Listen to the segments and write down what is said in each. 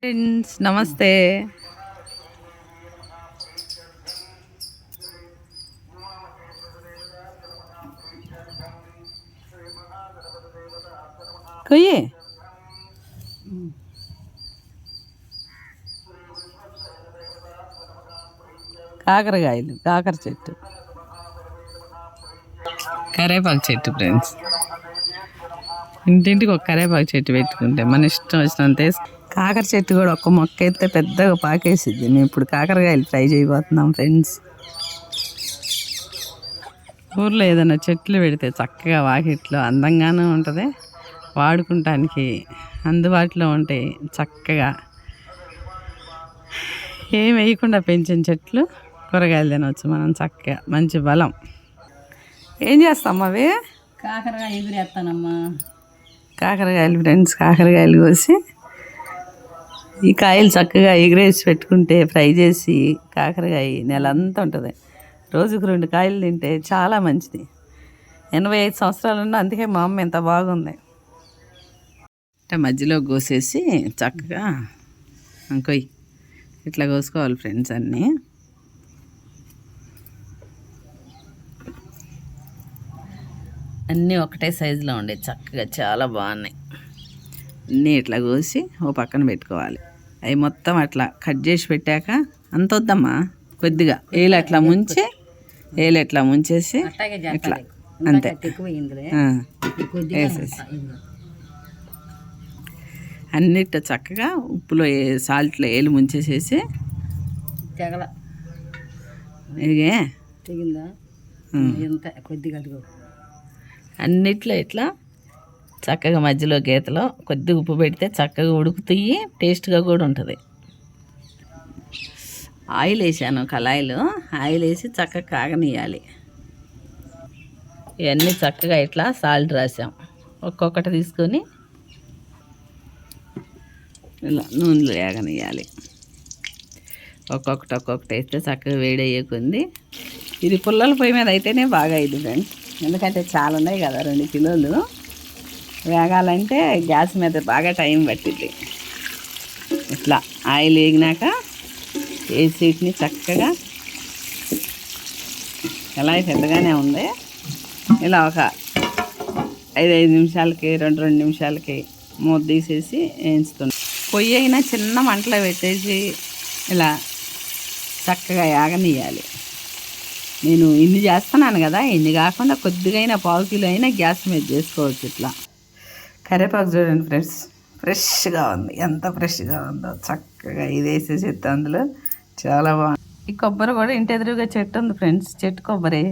Friends నమస్తే. కొయ్యి కాకరకాయలు, కాకర చెట్టు, కరేపాకు చెట్టు. ఫ్రెండ్స్ ఇంటింటికి ఒక కరేపాకు చెట్టు పెట్టుకుంటే మన ఇష్టం వచ్చినంత కాకర చెట్టు కూడా ఒక్క మొక్క అయితే పెద్దగా పాకేసిద్ది. మేము ఇప్పుడు కాకరకాయలు ఫ్రై చేయబోతున్నాం ఫ్రెండ్స్. ఊర్లో ఏదైనా చెట్లు పెడితే చక్కగా వాకిట్లో అందంగానే ఉంటుంది, వాడుకుంటానికి అందుబాటులో ఉంటాయి. చక్కగా ఏం వేయకుండా పెంచిన చెట్లు కూరగాయలు తినవచ్చు మనం చక్కగా. మంచి బలం. ఏం చేస్తాం అవి? కాకరకాయ ఎగురేస్తానమ్మా. కాకరకాయలు ఫ్రెండ్స్, కాకరకాయలు కోసి ఈ కాయలు చక్కగా ఎగిరేసి పెట్టుకుంటే ఫ్రై చేసి కాకరకాయ నెలంతా ఉంటుంది. రోజుకు 2 కాయలు తింటే చాలా మంచిది. 85 సంవత్సరాలు ఉన్న అందుకే మా అమ్మ ఎంత బాగుంది. అంటే మధ్యలో కోసేసి చక్కగా కొయ్యి ఇట్లా కోసుకోవాలి ఫ్రెండ్స్. అన్నీ ఒకటే సైజులో ఉండే చక్కగా చాలా బాగున్నాయి. అన్నీ ఇట్లా కోసి ఓ పక్కన పెట్టుకోవాలి. అవి మొత్తం అట్లా కట్ చేసి పెట్టాక అంత వద్దమ్మా, కొద్దిగా ఏలు అట్లా ముంచేసి ఇట్లా అంతే వేసేసి అన్నిట చక్కగా ఉప్పులో సాల్ట్లో ఏలు ముంచేసేసి ఇదే అన్నిట్లో ఇట్లా చక్కగా మధ్యలో గీతలో కొద్దిగా ఉప్పు పెడితే చక్కగా ఉడుకుతాయి, టేస్ట్గా కూడా ఉంటుంది. ఆయిల్ వేసాను, కళాయిలో ఆయిల్ వేసి చక్కగా కాగనియాలి. ఇవన్నీ చక్కగా ఇట్లా సాల్ట్ రాసాం. ఒక్కొక్కటి తీసుకొని ఇలా నూనెలో వేగనియాలి. ఒక్కొక్కటి వేస్తే చక్కగా వేడయ్యేకుంది. ఇది పుల్లల పొయ్యి మీద అయితేనే బాగా అయింది ఫ్రెండ్స్, ఎందుకంటే చాలా ఉన్నాయి కదా, 2 కిలోలు వేగాలంటే గ్యాస్ మీద బాగా టైం పట్టింది. ఇట్లా ఆయిల్ వేగినాక వేసిటిని చక్కగా ఎలా పెద్దగానే ఉంది, ఇలా ఒక 5 నిమిషాలకి 2 నిమిషాలకి మూత తీసేసి వేయించుతుంది. పొయ్యి అయినా చిన్న మంటలో పెట్టేసి ఇలా చక్కగా యాగనియాలి. నేను ఇన్ని చేస్తున్నాను కదా, ఇన్ని కాకుండా కొద్దిగా అయినా 1/2 కిలో అయినా గ్యాస్ మీద చేసుకోవచ్చు. ఇట్లా కరివేపాకు చూడండి ఫ్రెండ్స్, ఫ్రెష్గా ఉంది. ఎంత ఫ్రెష్గా ఉందో చక్కగా ఇది వేసేసి అందులో చాలా బాగుంది. ఈ కొబ్బరి కూడా ఇంటి ఎదురుగా చెట్టు ఉంది ఫ్రెండ్స్, చెట్టు కొబ్బరి.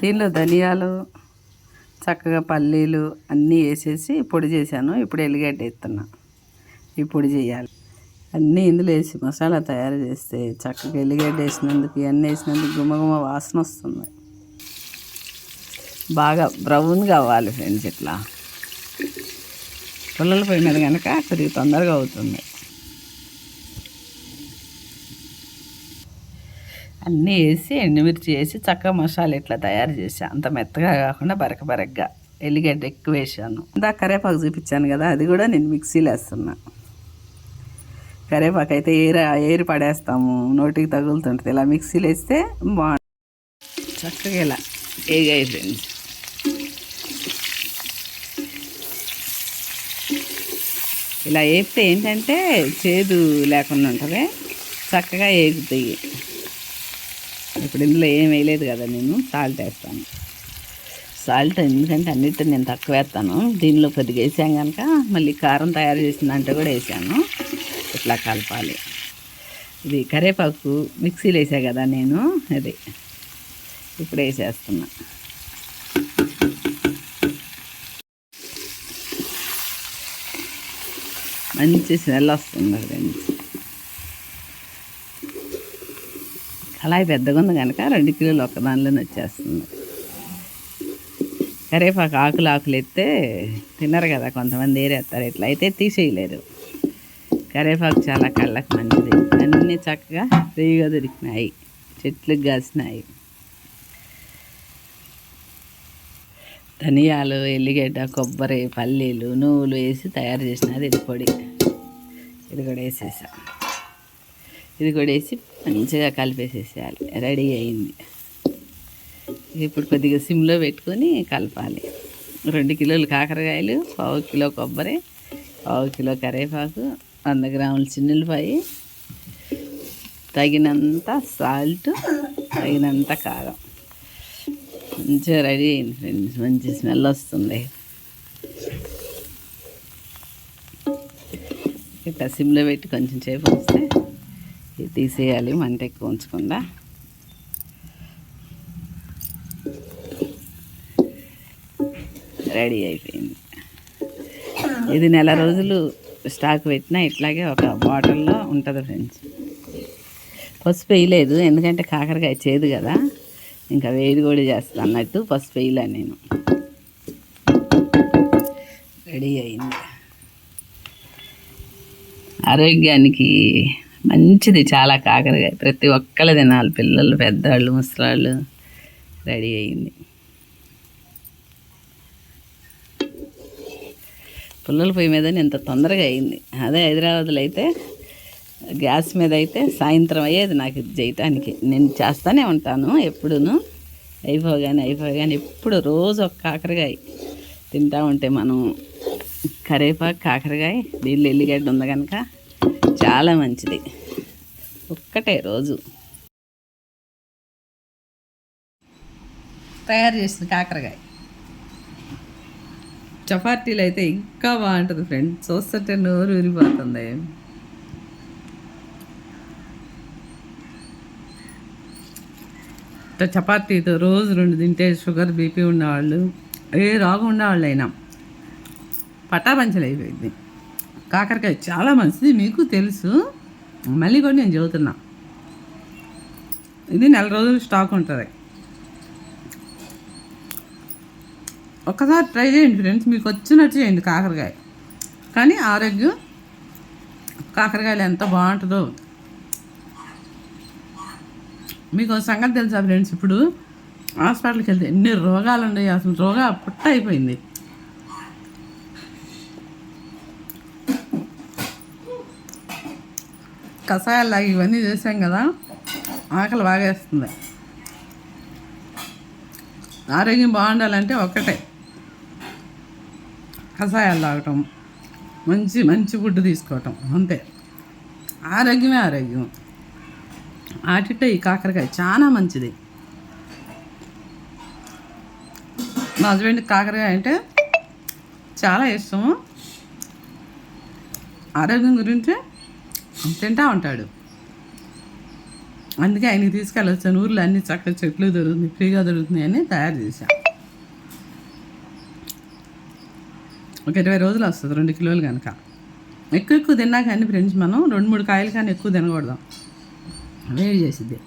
దీనిలో ధనియాలు, చక్కగా పల్లీలు అన్నీ వేసేసి పొడి చేశాను. ఇప్పుడు ఎల్లిగడ్డ వేస్తున్నా. ఈ పొడి చేయాలి. అన్నీ ఇందులో వేసి మసాలా తయారు చేస్తే చక్కగా ఎల్లిగడ్డ వేసినందుకు ఇవన్నీ వేసినందుకు గుమగుమ వాసన వస్తుంది. బాగా బ్రౌన్గా అవ్వాలి ఫ్రెండ్స్. ఇట్లా పుల్లల పొయ్యి మీద కనుక కొద్దిగా తొందరగా అవుతుంది. అన్నీ వేసి ఎండుమిర్చి వేసి చక్కగా మసాలా ఇట్లా తయారు చేసాను. అంత మెత్తగా కాకుండా బరకగా ఎల్లిగడ్డ ఎక్కువ వేసాను. ఇందాక కరివేపాకు చూపించాను కదా, అది కూడా నేను మిక్సీలో వేస్తున్నా. కరివేపాకు అయితే ఏరి పడేస్తాము, నోటికి తగులుతుంటుంది. ఇలా మిక్సీలో వేస్తే బాగుంటుంది. చక్కగా ఇలా ఏగాయి ఫ్రెండ్స్. ఇలా వేస్తే ఏంటంటే చేదు లేకుండా ఉంటుంది, చక్కగా ఏగుతాయి. ఇప్పుడు ఇందులో ఏం వేయలేదు కదా, నేను సాల్ట్ వేస్తాను. సాల్ట్ ఎందుకంటే అన్నిటిని నేను తక్కువ వేస్తాను. దీనిలో కొద్దిగా వేసాం కనుక మళ్ళీ కారం తయారు చేసిన దాంట్లో కూడా వేసాను. ఇట్లా కలపాలి. ఇది కరివేపాకు మిక్సీలో వేసా కదా నేను, అది ఇప్పుడు వేసేస్తున్నా. మంచి స్మెల్ వస్తుంది ఫ్రెండ్స్. కళాయి పెద్దగా ఉంది కనుక 2 కిలోలు ఒక దానిలోనే వచ్చేస్తుంది. కరివేపాకు ఆకులు ఎత్తే తినరు కదా కొంతమంది, ఏరేస్తారు. ఇట్లా అయితే తీసేయలేరు. కరివేపాకు చాలా కళ్ళకు మంచిది. అన్నీ చక్కగా ఫ్రీగా దొరికినాయి, చెట్లకు కాసినాయి. ధనియాలు, ఎల్లిగడ్డ, కొబ్బరి, పల్లీలు, నువ్వులు వేసి తయారు చేసినది ఇది పొడి. ఇది కూడా వేసేసా. ఇది కూడా వేసి మంచిగా కలిపేసేసేయాలి. రెడీ అయింది. ఇప్పుడు కొద్దిగా సిమ్లో పెట్టుకొని కలపాలి. 2 కిలోలు కాకరకాయలు, 1/2 కిలో కొబ్బరి, 1/2 కిలో కరివేపాకు, 100 గ్రాములు చిన్నులపాయి, తగినంత సాల్ట్, తగినంత కారం. మంచిగా రెడీ అయింది ఫ్రెండ్స్. మంచి స్మెల్ వస్తుంది. ఇట్లా సిమ్లో పెట్టి కొంచెం సేపు వస్తే ఇది తీసేయాలి, మంట ఎక్కువ ఉంచకుండా. రెడీ అయిపోయింది. ఇది నెల రోజులు స్టాక్ పెట్టినా ఇట్లాగే ఒక బాటిల్లో ఉంటుంది ఫ్రెండ్స్. పసుపు వేయలేదు, ఎందుకంటే కాకరకాయ చేదు కదా, ఇంకా వేడి కూడా చేస్తాను అన్నట్టు పసుపు వేయలే నేను. రెడీ అయింది. ఆరోగ్యానికి మంచిది చాలా కాకరకాయ. ప్రతి ఒక్కరు తినాలి, పిల్లలు, పెద్దవాళ్ళు, ముసలాళ్ళు. రెడీ అయింది. పుల్లల పొయ్యి మీద ఇంత తొందరగా అయింది. అదే హైదరాబాద్లో అయితే గ్యాస్ మీద అయితే సాయంత్రం అయ్యేది నాకు ఇది చేయటానికి. నేను చేస్తూనే ఉంటాను ఎప్పుడూను. అయిపోగానే ఎప్పుడు రోజు ఒక కాకరకాయ తింటూ ఉంటే మనం కరివేపాకు, కాకరకాయ, దీనిలో ఎల్లిగడ్డ ఉంది కనుక చాలా మంచిది. ఒక్కటే రోజు తయారు చేసిన కాకరకాయ చపాతీలు అయితే ఇంకా బాగుంటుంది ఫ్రెండ్స్. చూస్తుంటే నోరు ఊరిపోతుంది. చపాతీతో రోజు 2 తింటే షుగర్, బీపీ ఉన్నవాళ్ళు, ఏ రోగం ఉన్నవాళ్ళు అయినా పటాపంచలు అయిపోయింది. కాకరకాయ చాలా మంచిది, మీకు తెలుసు. మళ్ళీ కూడా నేను చెబుతున్నా, ఇది నెల రోజులు స్టాక్ ఉంటుంది. ఒక్కసారి ట్రై చేయండి ఫ్రెండ్స్, మీకు వచ్చినట్టు చేయండి కాకరకాయ. కానీ ఆరోగ్యం కాకరకాయలు ఎంత బాగుంటుందో మీకు సంగతి తెలుసా ఫ్రెండ్స్? ఇప్పుడు హాస్పిటల్కి వెళ్తే ఎన్ని రోగాలు ఉన్నాయి, అసలు పుట్ట అయిపోయింది. కషాయాలు ఇవన్నీ చేసాం కదా, ఆకలి బాగా వేస్తుంది. ఆరోగ్యం బాగుండాలంటే ఒక్కటే, కషాయాలు తాగటం, మంచి ఫుడ్ తీసుకోవటం, అంతే. ఆరోగ్యమే ఆరోగ్యం. ఆటితో ఈ కాకరకాయ చాలా మంచిది. మా హస్బెండ్కి కాకరకాయ అంటే చాలా ఇష్టము. ఆరోగ్యం గురించి తింటూ ఉంటాడు. అందుకే ఆయనకి తీసుకెళ్ళొచ్చాను. ఊర్లో అన్ని చక్కగా చెట్లు దొరుకుతుంది, ఫ్రీగా దొరుకుతున్నాయి అని తయారు చేశా. ఒక 20 రోజులు వస్తుంది, 2 కిలోలు కనుక. ఎక్కువ తిన్నా కానీ ఫ్రెండ్స్, మనం 2-3 కాయలు కానీ ఎక్కువ తినకూడదు, వేడి చేసిద్ది.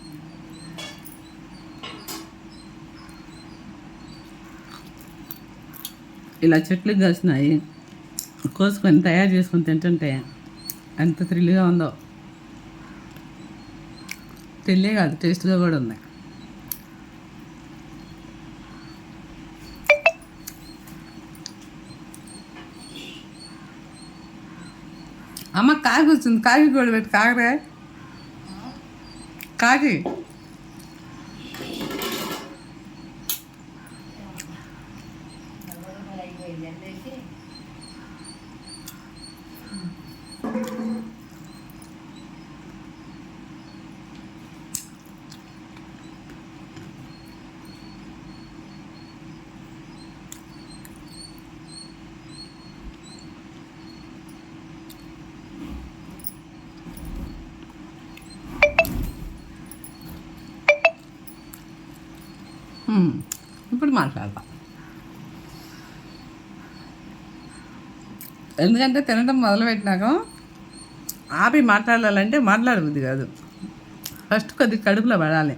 ఇలా చెట్లకు కాసినాయి కోసుకొని తయారు చేసుకొని తింటుంటే ఎంత థ్రిల్గా ఉందో. తెల్లే కాదు, టేస్ట్గా కూడా ఉంది. అమ్మ కాకి వచ్చింది, కాకి కూడా పెట్టి కాకరే కాకి. ఇప్పుడు మాట్లాడతాం, ఎందుకంటే తినడం మొదలుపెట్టినాక ఆపి మాట్లాడాలంటే మాట్లాడబుద్ది కాదు. ఫస్ట్ కొద్దిగా కడుపులో పడాలి.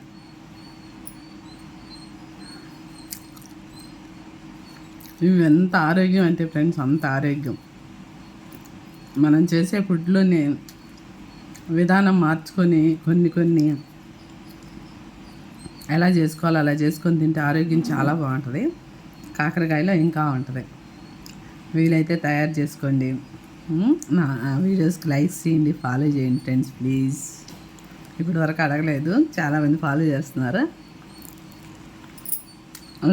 ఇవి ఎంత ఆరోగ్యం అంటే ఫ్రెండ్స్, అంత ఆరోగ్యం. మనం చేసే ఫుడ్లోనే విధానం మార్చుకొని కొన్ని ఎలా చేసుకోవాలి అలా చేసుకొని తింటే ఆరోగ్యం చాలా బాగుంటుంది. కాకరకాయలో ఇంకా ఉంటుంది. వీలైతే తయారు చేసుకోండి. నా వీడియోస్కి లైక్ చేయండి, ఫాలో చేయండి ఫ్రెండ్స్ ప్లీజ్. ఇప్పటి వరకు అడగలేదు, చాలామంది ఫాలో చేస్తున్నారు,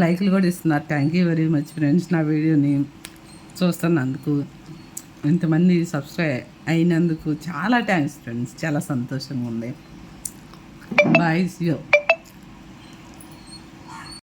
లైక్లు కూడా ఇస్తున్నారు. Thank you very much friends. నా వీడియోని చూస్తున్నందుకు, ఇంతమంది సబ్స్క్రైబ్ అయినందుకు చాలా థ్యాంక్స్ ఫ్రెండ్స్. చాలా సంతోషంగా ఉంది. Bye, see you.